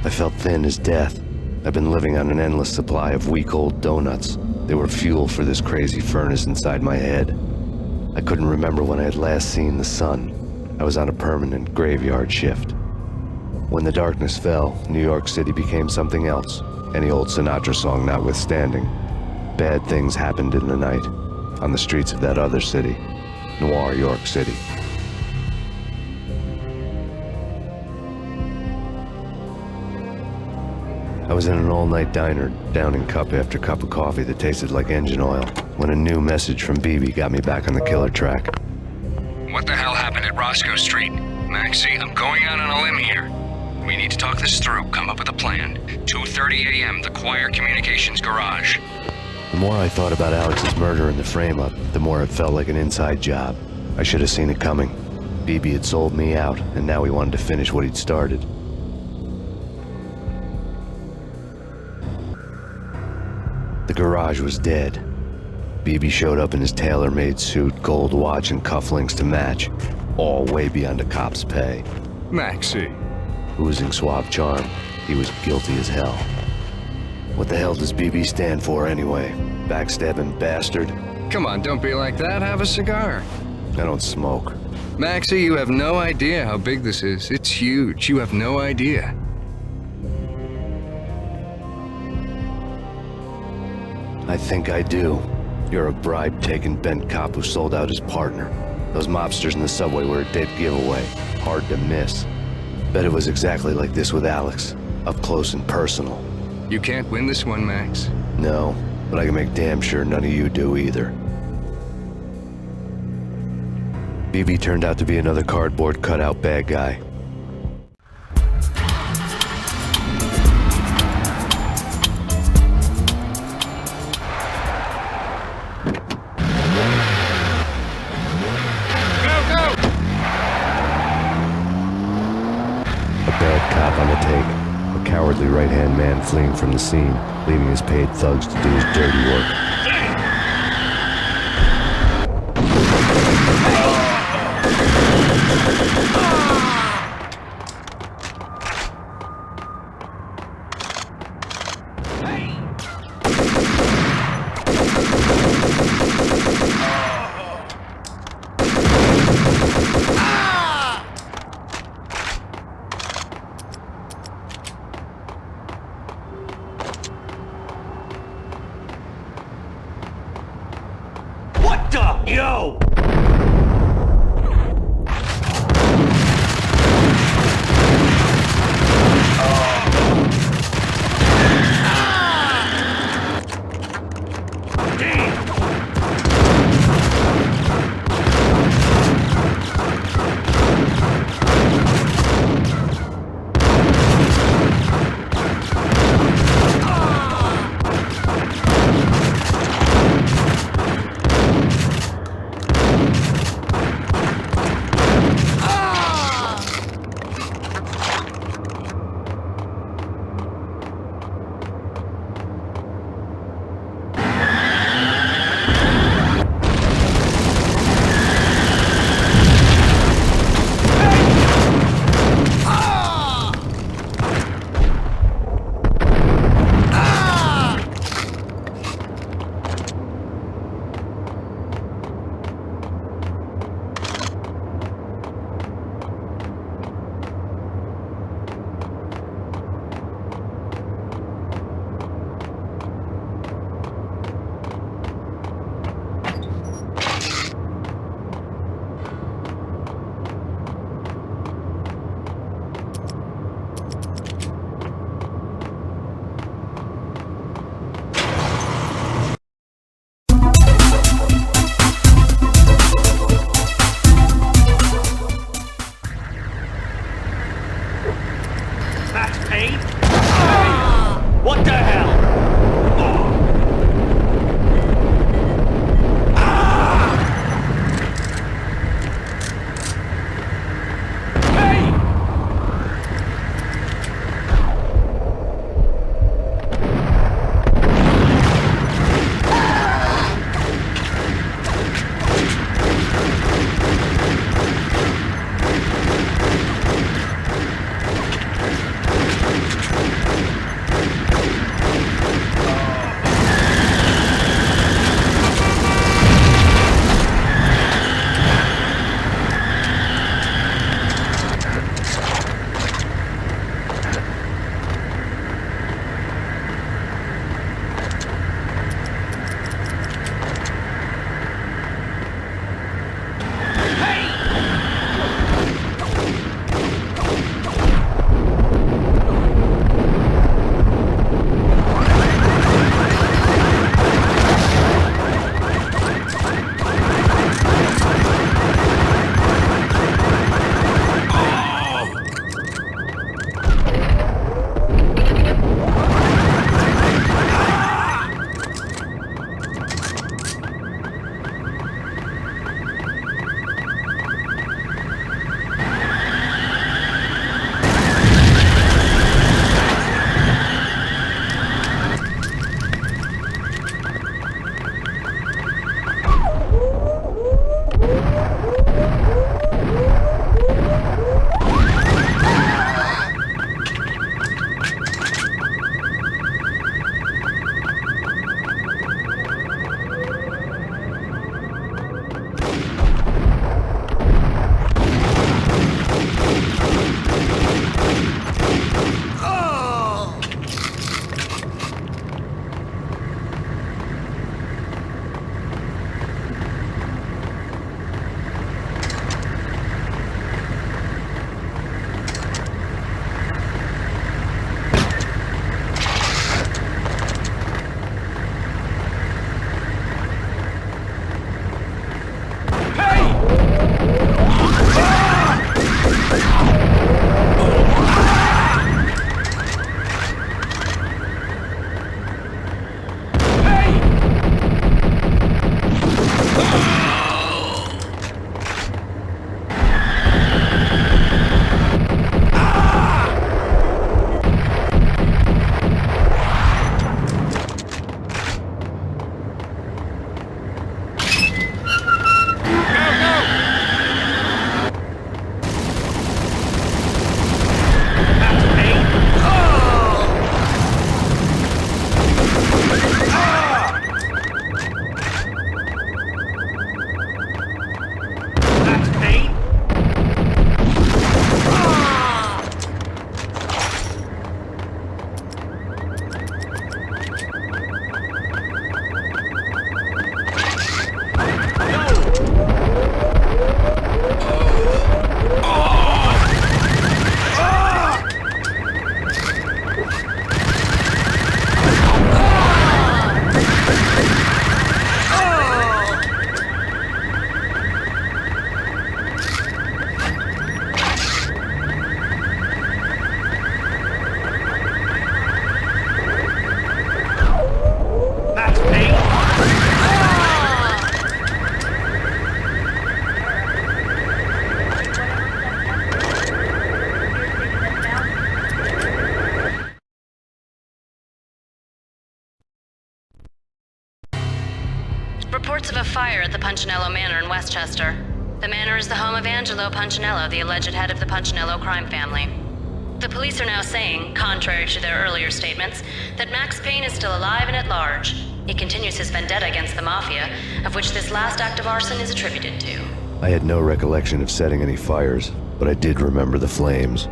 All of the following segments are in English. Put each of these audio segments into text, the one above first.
I felt thin as death. I've been living on an endless supply of week-old donuts. They were fuel for this crazy furnace inside my head. I couldn't remember when I had last seen the sun. I was on a permanent graveyard shift. When the darkness fell, New York City became something else, any old Sinatra song notwithstanding. Bad things happened in the night, on the streets of that other city, Noir York City. I was in an all-night diner, downing cup after cup of coffee that tasted like engine oil, when a new message from BB got me back on the killer track. What the hell happened at Roscoe Street? Maxie, I'm going out on a limb here. We need to talk this through, come up with a plan. 2:30 a.m., the Choir Communications Garage. The more I thought about Alex's murder and the frame-up, the more it felt like an inside job. I should have seen it coming. BB had sold me out, and now he wanted to finish what he'd started. The garage was dead. BB showed up in his tailor-made suit, gold watch, and cufflinks to match, all way beyond a cop's pay. Maxie. Oozing suave charm, he was guilty as hell. What the hell does BB stand for anyway? Backstabbing bastard? Come on, don't be like that. Have a cigar. I don't smoke. Maxie, you have no idea how big this is. It's huge. You have no idea. I think I do. You're a bribe-taking bent cop who sold out his partner. Those mobsters in the subway were a dead giveaway. Hard to miss. Bet it was exactly like this with Alex. Up close and personal. You can't win this one, Max. No, but I can make damn sure none of you do either. BB turned out to be another cardboard cutout bad guy. On the take, a cowardly right-hand man fleeing from the scene, leaving his paid thugs to do his dirty work. Yo! fire at the Punchinello Manor in Westchester. The manor is the home of Angelo Punchinello, the alleged head of the Punchinello crime family. The police are now saying, contrary to their earlier statements, that Max Payne is still alive and at large. He continues his vendetta against the Mafia, of which this last act of arson is attributed to. I had no recollection of setting any fires, but I did remember the flames.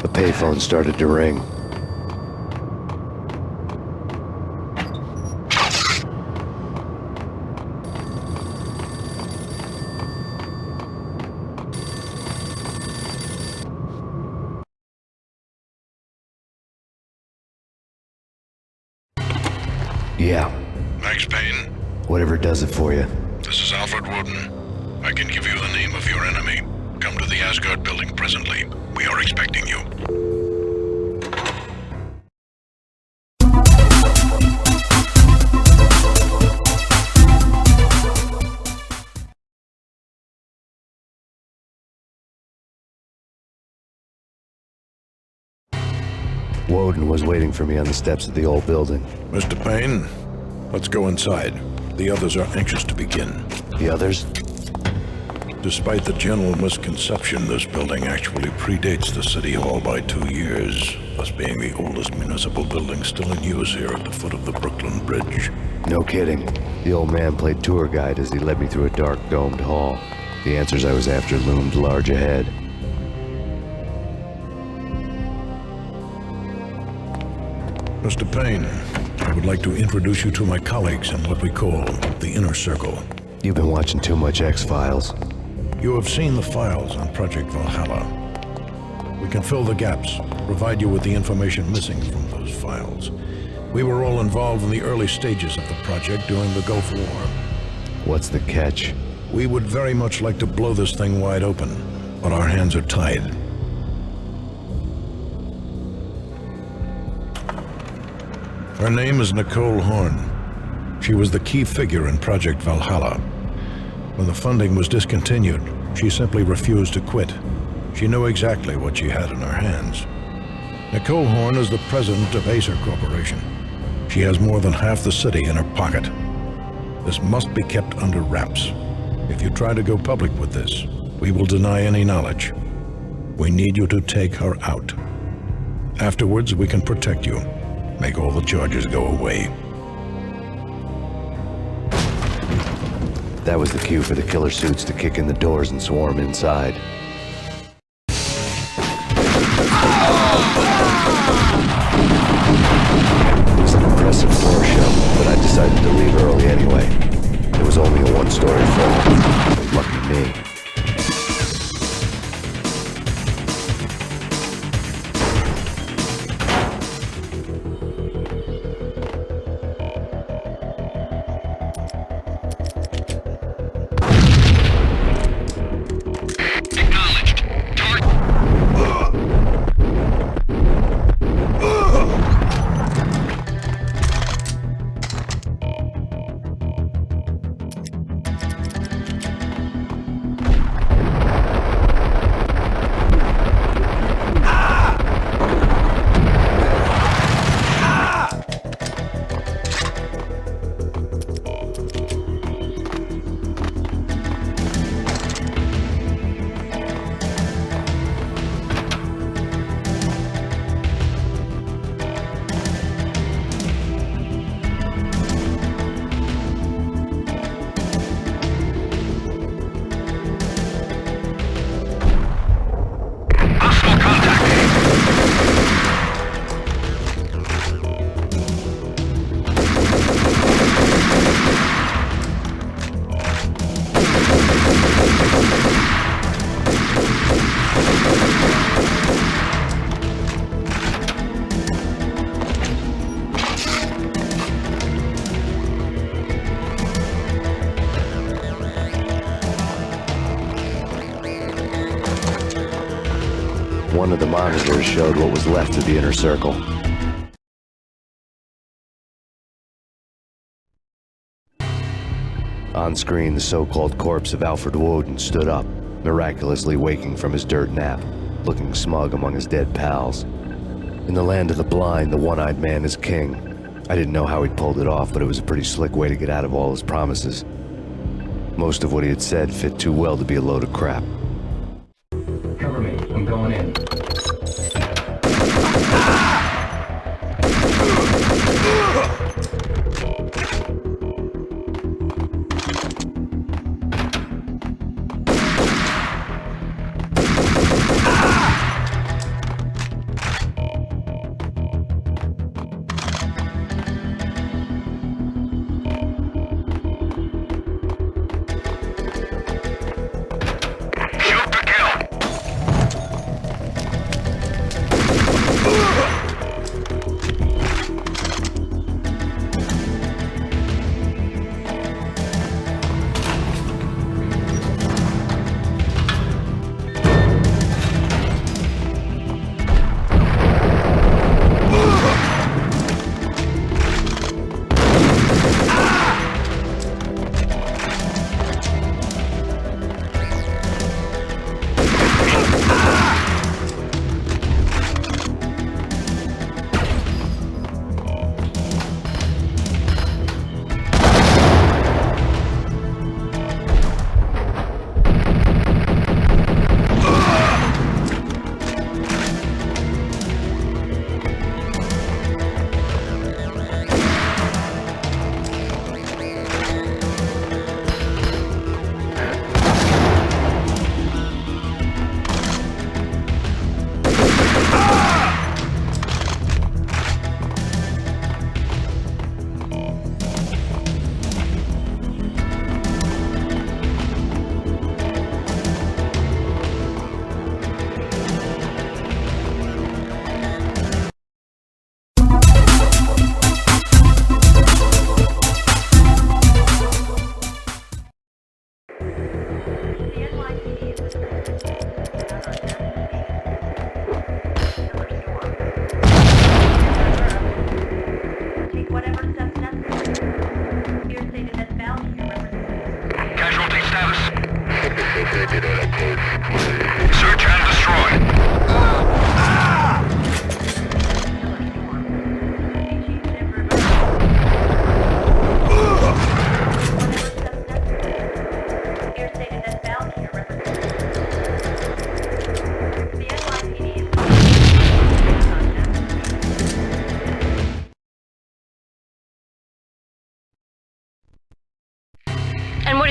A payphone started to ring. Yeah, Max Payne, whatever does it for you. this is Alfred Woden. I can give you the name of your enemy. Come to the Asgard building presently. We are expecting you. Woden was waiting for me on the steps of the old building. Mr. Payne, let's go inside. The others are anxious to begin. The others? Despite the general misconception, this building actually predates the City Hall by 2 years, thus being the oldest municipal building still in use here at the foot of the Brooklyn Bridge. No kidding. The old man played tour guide as he led me through a dark, domed hall. The answers I was after loomed large ahead. Mr. Payne, I would like to introduce you to my colleagues in what we call the Inner Circle. You've been watching too much X-Files. You have seen the files on Project Valhalla. We can fill the gaps, provide you with the information missing from those files. We were all involved in the early stages of the project during the Gulf War. What's the catch? We would very much like to blow this thing wide open, but our hands are tied. Her name is Nicole Horn. She was the key figure in Project Valhalla. When the funding was discontinued, she simply refused to quit. She knew exactly what she had in her hands. Nicole Horn is the president of Acer Corporation. She has more than half the city in her pocket. This must be kept under wraps. If you try to go public with this, we will deny any knowledge. We need you to take her out. Afterwards, we can protect you. Make all the charges go away. That was the cue for the killer suits to kick in the doors and swarm inside. It was an impressive floor show, but I decided to leave early anyway. It was only a one-story fall. Lucky me. One of the monitors showed what was left of the inner circle. On screen, the so-called corpse of Alfred Woden stood up, miraculously waking from his dirt nap, looking smug among his dead pals. In the land of the blind, the one-eyed man is king. I didn't know how he'd pulled it off, but it was a pretty slick way to get out of all his promises. Most of what he had said fit too well to be a load of crap. Cover me. I'm going in.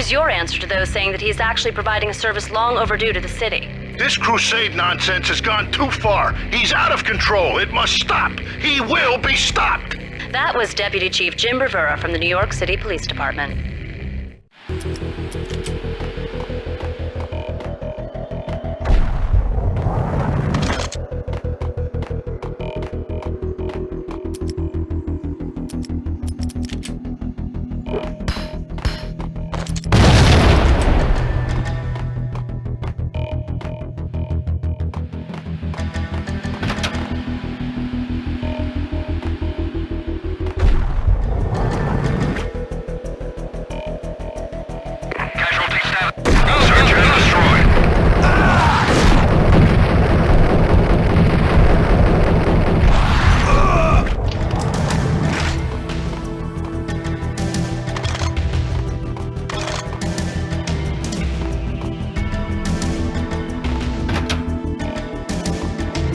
Who's your answer to those saying that he's actually providing a service long overdue to the city? This crusade nonsense has gone too far. He's out of control. It must stop. He will be stopped. That was Deputy Chief Jim Rivera from the New York City Police Department.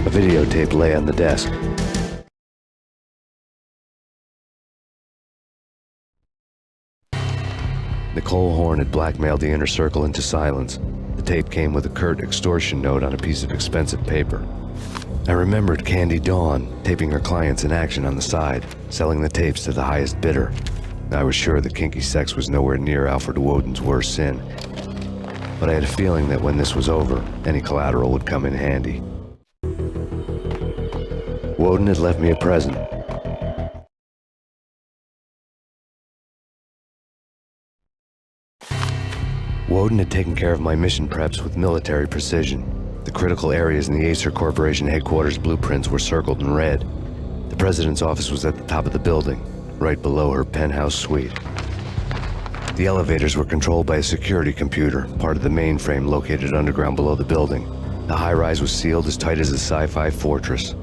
A videotape lay on the desk. Nicole Horn had blackmailed the inner circle into silence. The tape came with a curt extortion note on a piece of expensive paper. I remembered Candy Dawn taping her clients in action on the side, selling the tapes to the highest bidder. I was sure that kinky sex was nowhere near Alfred Woden's worst sin, but I had a feeling that when this was over, any collateral would come in handy. Woden had left me a present. Woden had taken care of my mission preps with military precision. The critical areas in the Acer Corporation headquarters blueprints were circled in red. The president's office was at the top of the building, right below her penthouse suite. The elevators were controlled by a security computer, part of the mainframe located underground below the building. The high-rise was sealed as tight as a sci-fi fortress.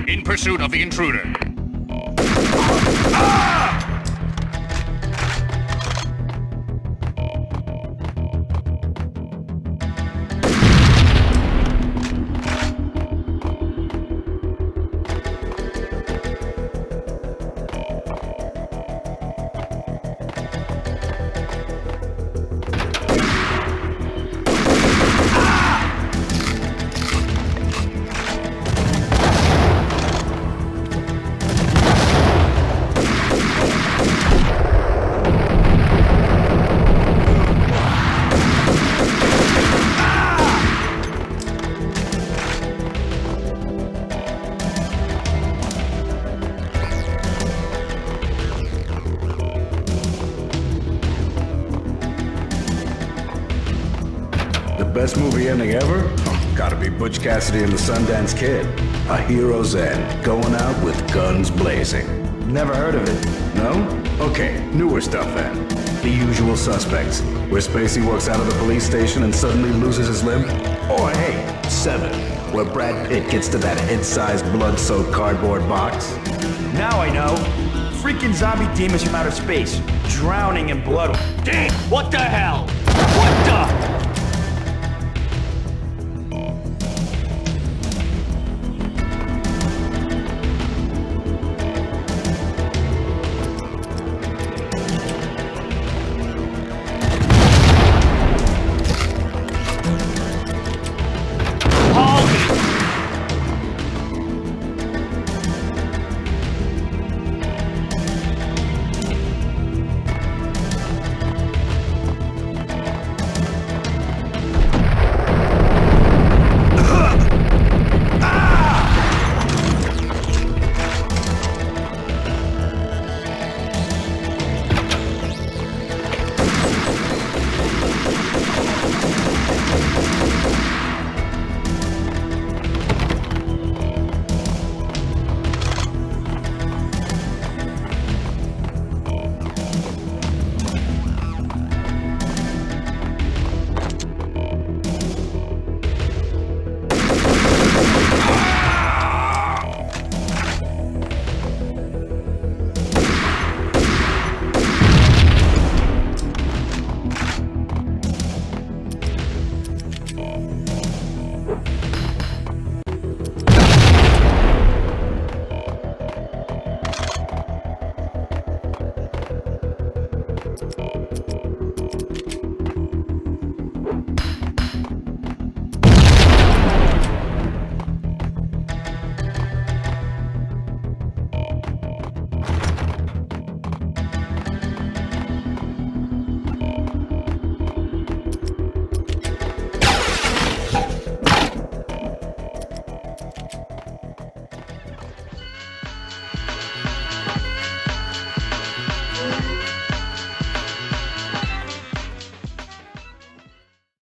In pursuit of the intruder. Best movie ending ever? Oh, gotta be Butch Cassidy and the Sundance Kid. A hero's end, going out with guns blazing. Never heard of it. No? Okay, newer stuff then. The Usual Suspects, where Spacey walks out of the police station and suddenly loses his limb. Or hey, Seven, where Brad Pitt gets to that head-sized blood-soaked cardboard box. Now I know. Freaking zombie demons from outer space, drowning in blood. Damn! What the hell? What the?